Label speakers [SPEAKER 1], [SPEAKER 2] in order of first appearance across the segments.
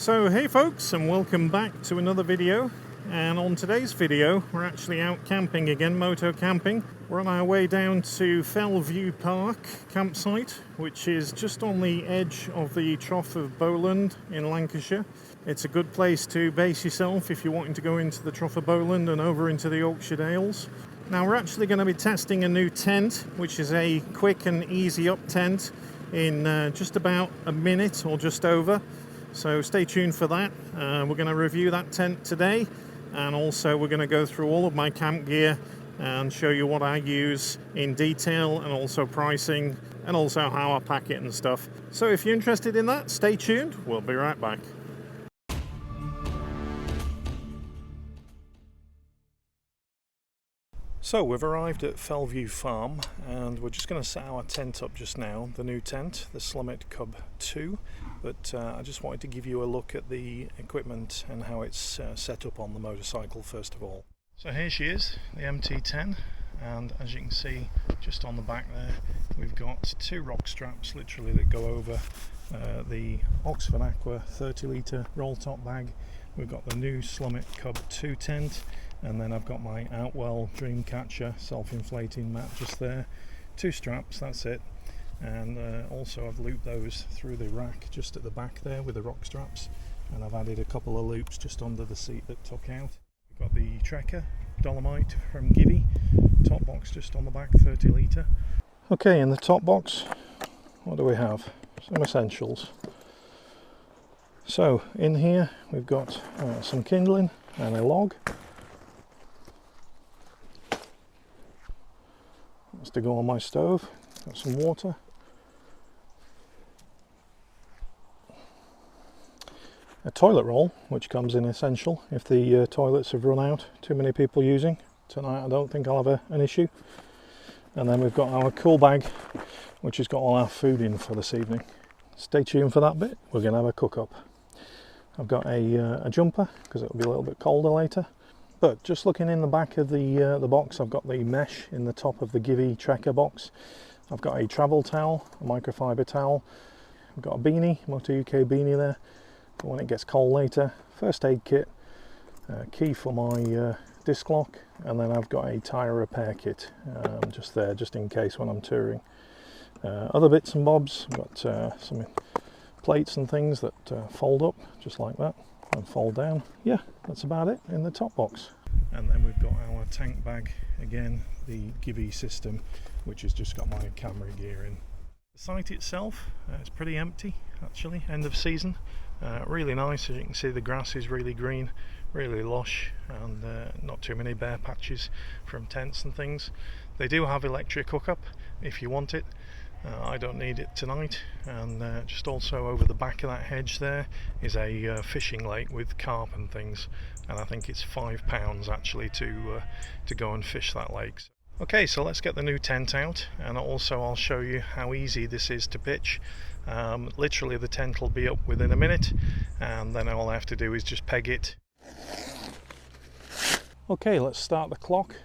[SPEAKER 1] So hey folks, and welcome back to another video. And on today's video we're actually out camping again, moto camping. We're on our way down to Fellview Park campsite, which is just on the edge of the Trough of Bowland in Lancashire. It's a good place to base yourself if you're wanting to go into the Trough of Bowland and over into the Yorkshire Dales. Now we're actually going to be testing a new tent, which is a quick and easy up tent in just about a minute or just over. So stay tuned for that. We're going to review that tent today, and also we're going to go through all of my camp gear and show you what I use in detail, and also pricing, and also how I pack it and stuff. So if you're interested in that, stay tuned. We'll be right back. So we've arrived at Fellview Farm, and we're just going to set our tent up just now, the new tent, the Slumit Cub 2. But I just wanted to give you a look at the equipment and how it's set up on the motorcycle first of all. So here she is, the MT10, and as you can see just on the back there we've got two rock straps literally that go over the Oxford Aqua 30 litre roll top bag. We've got the new Slumit Cub 2 tent, and then I've got my Outwell Dreamcatcher self-inflating mat just there. Two straps, that's it. And also I've looped those through the rack just at the back there with the rock straps, and I've added a couple of loops just under the seat that tuck out. We've got the Trekker Dolomite from Givi, top box just on the back, 30 litre. Okay, in the top box what do we have? Some essentials. So in here we've got some kindling and a log. That's to go on my stove. Got some water. A toilet roll, which comes in essential if the toilets have run out, too many people using. Tonight I don't think I'll have an issue. And then we've got our cool bag, which has got all our food in for this evening. Stay tuned for that bit, we're going to have a cook up. I've got a jumper because it'll be a little bit colder later. But just looking in the back of the box, I've got the mesh in the top of the Givi Trekker box. I've got a travel towel, a microfiber towel. I've got a beanie, Moto UK beanie there for when it gets cold later. First aid kit, key for my disc lock, and then I've got a tyre repair kit just there, just in case when I'm touring. Other bits and bobs, I've got some plates and things that fold up just like that and fold down. Yeah, that's about it in the top box. And then we've got our tank bag again, the Givi system, which has just got my camera gear in. The site itself is pretty empty actually, end of season. Really nice, as you can see the grass is really green, really lush, and not too many bare patches from tents and things. They do have electric hookup if you want it. I don't need it tonight. And just also over the back of that hedge there is a fishing lake with carp and things, and I think it's £5 actually to go and fish that lake. Okay, so let's get the new tent out, and also I'll show you how easy this is to pitch. Literally the tent will be up within a minute, and then all I have to do is just peg it. Okay, let's start the clock.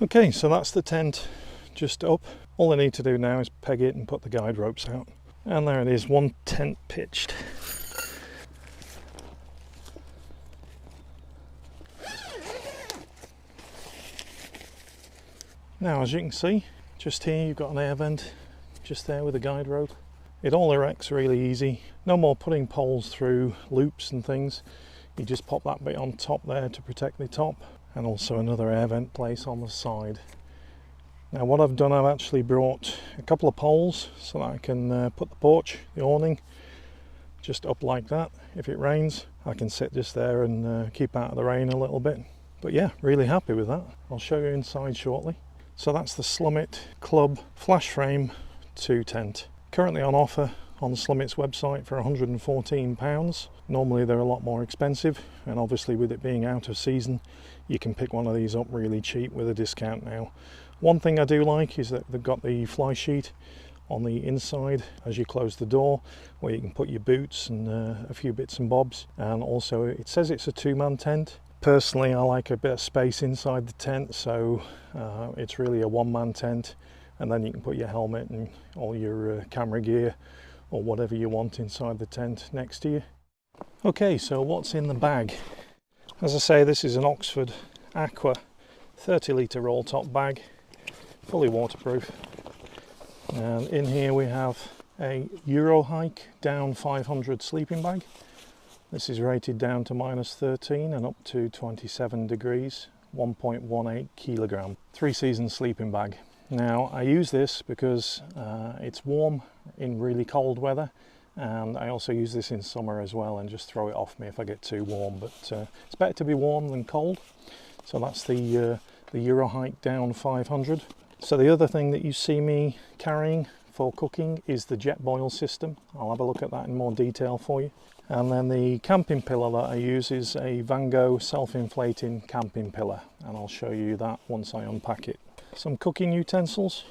[SPEAKER 1] Okay, so that's the tent just up. All I need to do now is peg it and put the guide ropes out. And there it is, one tent pitched. Now, as you can see, just here you've got an air vent just there with a guide rope. It all erects really easy. No more putting poles through loops and things. You just pop that bit on top there to protect the top, and also another air vent place on the side. Now what I've done, I've actually brought a couple of poles so that I can put the porch, the awning, just up like that. If it rains, I can sit just there and keep out of the rain a little bit. But yeah, really happy with that. I'll show you inside shortly. So that's the Slumit Cub flash frame 2 tent. Currently on offer on Slumit's website for £114. Normally they're a lot more expensive, and obviously with it being out of season, you can pick one of these up really cheap with a discount now. One thing I do like is that they've got the fly sheet on the inside as you close the door, where you can put your boots and a few bits and bobs. And also it says it's a 2-man tent. Personally, I like a bit of space inside the tent, so it's really a 1-man tent, and then you can put your helmet and all your camera gear or whatever you want inside the tent next to you. Okay, so what's in the bag? As I say, this is an Oxford Aqua 30-litre roll top bag, fully waterproof. And in here we have a Eurohike down 500 sleeping bag. This is rated down to -13 and up to 27 degrees, 1.18 kilogram. 3-season sleeping bag. Now I use this because it's warm in really cold weather, and I also use this in summer as well and just throw it off me if I get too warm, but it's better to be warm than cold. So that's the Eurohike down 500. So the other thing that you see me carrying for cooking is the jet boil system. I'll have a look at that in more detail for you. And then the camping pillar that I use is a Van Gogh self-inflating camping pillar, and I'll show you that once I unpack it. Some cooking utensils.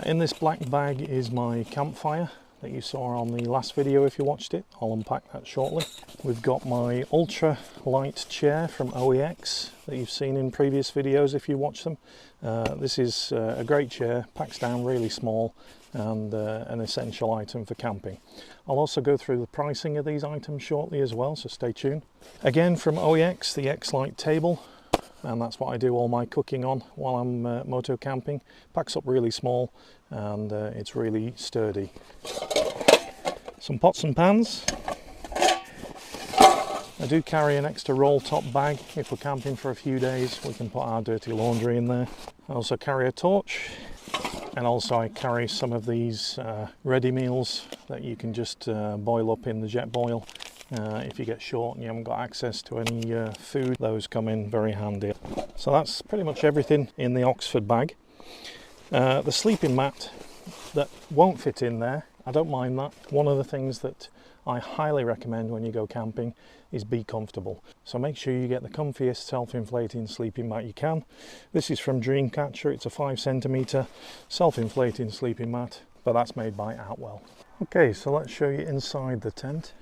[SPEAKER 1] In this black bag is my campfire that you saw on the last video if you watched it. I'll unpack that shortly. We've got my ultra light chair from OEX that you've seen in previous videos if you watch them. This is a great chair, packs down really small, and an essential item for camping. I'll also go through the pricing of these items shortly as well, so stay tuned. Again from OEX, the X-Lite table, and that's what I do all my cooking on while I'm moto camping. Packs up really small, and it's really sturdy. Some pots and pans. I do carry an extra roll top bag. If we're camping for a few days, we can put our dirty laundry in there. I also carry a torch, and also I carry some of these ready meals that you can just boil up in the jet boil. If you get short and you haven't got access to any food, those come in very handy. So that's pretty much everything in the Oxford bag. The sleeping mat that won't fit in there, I don't mind that. One of the things that I highly recommend when you go camping is be comfortable. So make sure you get the comfiest self-inflating sleeping mat you can. This is from Dreamcatcher. It's a 5cm self-inflating sleeping mat, but that's made by Outwell. Okay, so let's show you inside the tent.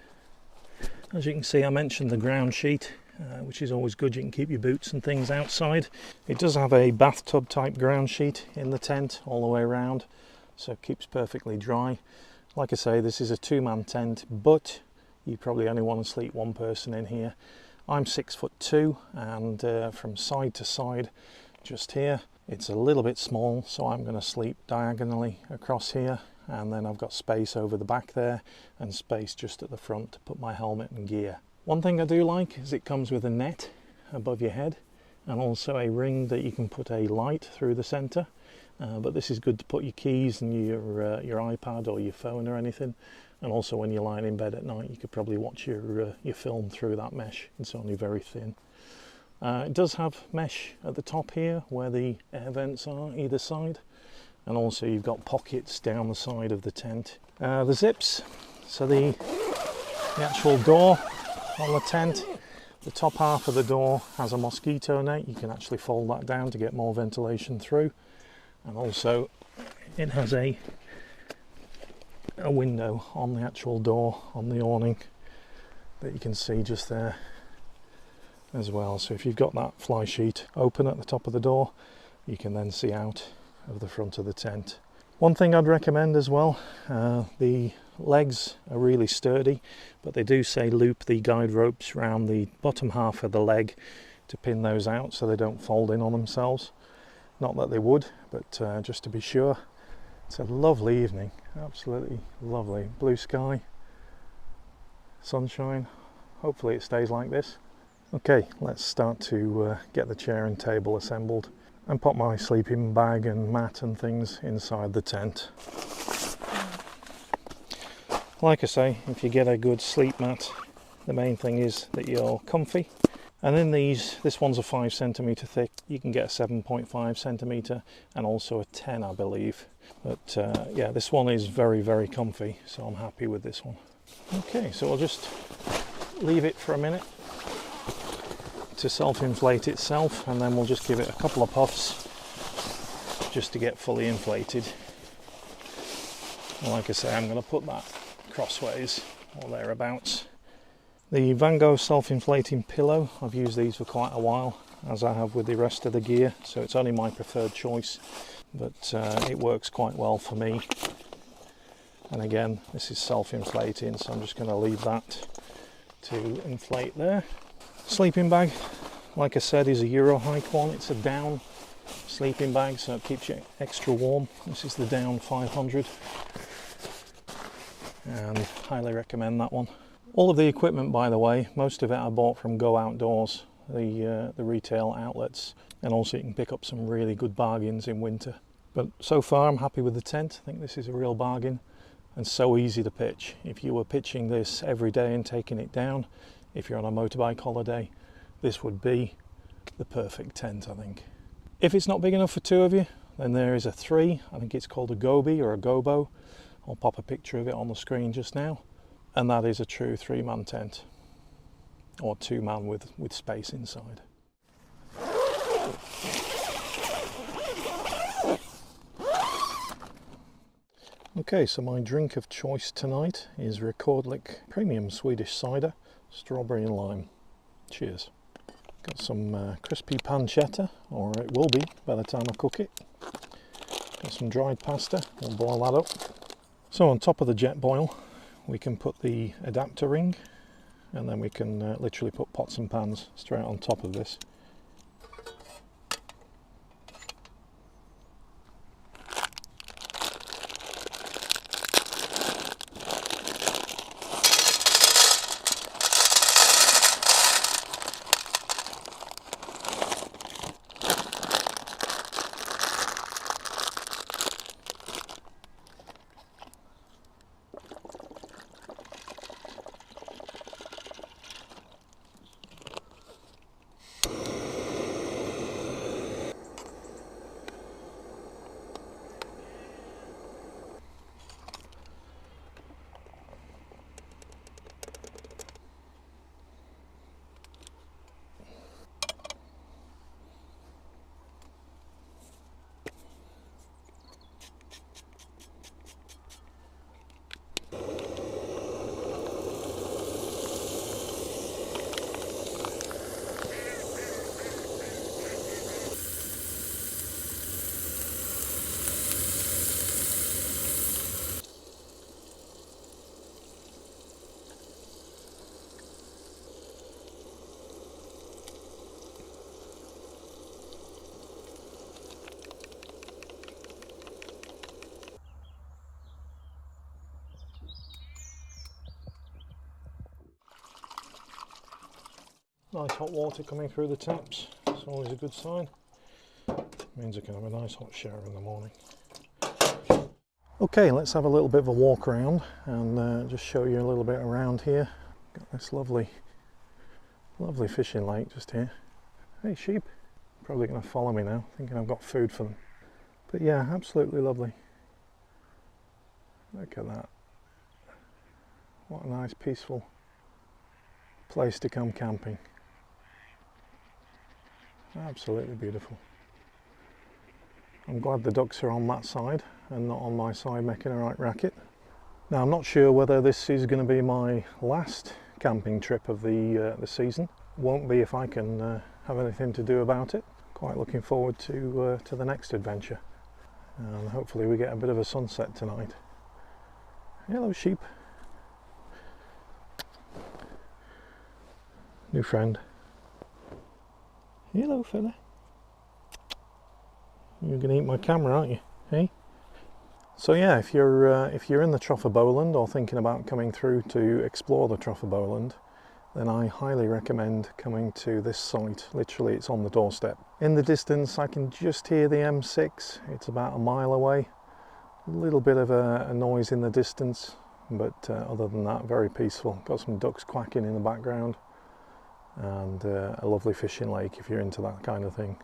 [SPEAKER 1] As you can see, I mentioned the ground sheet, which is always good. You can keep your boots and things outside. It does have a bathtub type ground sheet in the tent all the way around, so it keeps perfectly dry. Like I say, this is a 2-man tent, but you probably only want to sleep one person in here. I'm 6'2", and from side to side, just here, it's a little bit small, so I'm going to sleep diagonally across here, and then I've got space over the back there and space just at the front to put my helmet and gear. One thing I do like is it comes with a net above your head, and also a ring that you can put a light through the center. But this is good to put your keys and your iPad or your phone or anything. And also when you're lying in bed at night, you could probably watch your film through that mesh. It's only very thin. It does have mesh at the top here where the air vents are either side. And also you've got pockets down the side of the tent. The zips, so the actual door on the tent, the top half of the door has a mosquito net. You can actually fold that down to get more ventilation through. And also it has a window on the actual door on the awning that you can see just there as well. So if you've got that fly sheet open at the top of the door, you can then see out of the front of the tent. One thing I'd recommend as well, the legs are really sturdy, but they do say loop the guide ropes around the bottom half of the leg to pin those out so they don't fold in on themselves. Not that they would, but just to be sure. It's a lovely evening, absolutely lovely. Blue sky, sunshine, hopefully it stays like this. Okay, let's start to get the chair and table assembled and put my sleeping bag and mat and things inside the tent. Like I say, if you get a good sleep mat, the main thing is that you're comfy. And in these, this one's a 5 centimetre thick, you can get a 7.5 centimetre and also a 10 I believe. But yeah, this one is very, very comfy, so I'm happy with this one. Okay, so I'll just leave it for a minute to self-inflate itself, and then we'll just give it a couple of puffs just to get fully inflated. And like I say, I'm going to put that crossways or thereabouts. The Van Gogh self-inflating pillow, I've used these for quite a while, as I have with the rest of the gear, so it's only my preferred choice, but it works quite well for me. And again, this is self-inflating, so I'm just going to leave that to inflate there. Sleeping bag, like I said, is a Euro Hike one. It's a down sleeping bag, so it keeps you extra warm. This is the down 500, and highly recommend that one. All of the equipment, by the way, most of it I bought from Go Outdoors, the retail outlets, and also you can pick up some really good bargains in winter. But so far I'm happy with the tent. I think this is a real bargain and so easy to pitch. If you were pitching this every day and taking it down, if you're on a motorbike holiday, this would be the perfect tent, I think. If it's not big enough for 2 of you, then there is a 3. I think it's called a Gobi or a Gobo. I'll pop a picture of it on the screen just now. And that is a true 3-man tent, or 2-man with space inside. Okay, so my drink of choice tonight is Rekordlik Premium Swedish Cider, Strawberry and Lime. Cheers. Got some crispy pancetta, or it will be by the time I cook it. Got some dried pasta, we'll boil that up. So on top of the jet boil, we can put the adapter ring, and then we can literally put pots and pans straight on top of this. Nice hot water coming through the taps, it's always a good sign. Means I can have a nice hot shower in the morning. Okay, let's have a little bit of a walk around and just show you a little bit around here. Got this lovely fishing lake just here. Hey sheep, probably going to follow me now, thinking I've got food for them. But yeah, absolutely lovely. Look at that. What a nice peaceful place to come camping. Absolutely beautiful. I'm glad the ducks are on that side and not on my side making a right racket. Now I'm not sure whether this is going to be my last camping trip of the season. Won't be if I can have anything to do about it. quite looking forward to the next adventure, and hopefully we get a bit of a sunset tonight. Hello sheep. New friend. Hello fella. You're gonna eat my camera, aren't you? Hey? So yeah, if you're in the Trough of Bowland or thinking about coming through to explore the Trough of Bowland, then I highly recommend coming to this site. Literally, it's on the doorstep. In the distance, I can just hear the M6. It's about a mile away. A little bit of a noise in the distance, but other than that, very peaceful. Got some ducks quacking in the background, and a lovely fishing lake if you're into that kind of thing.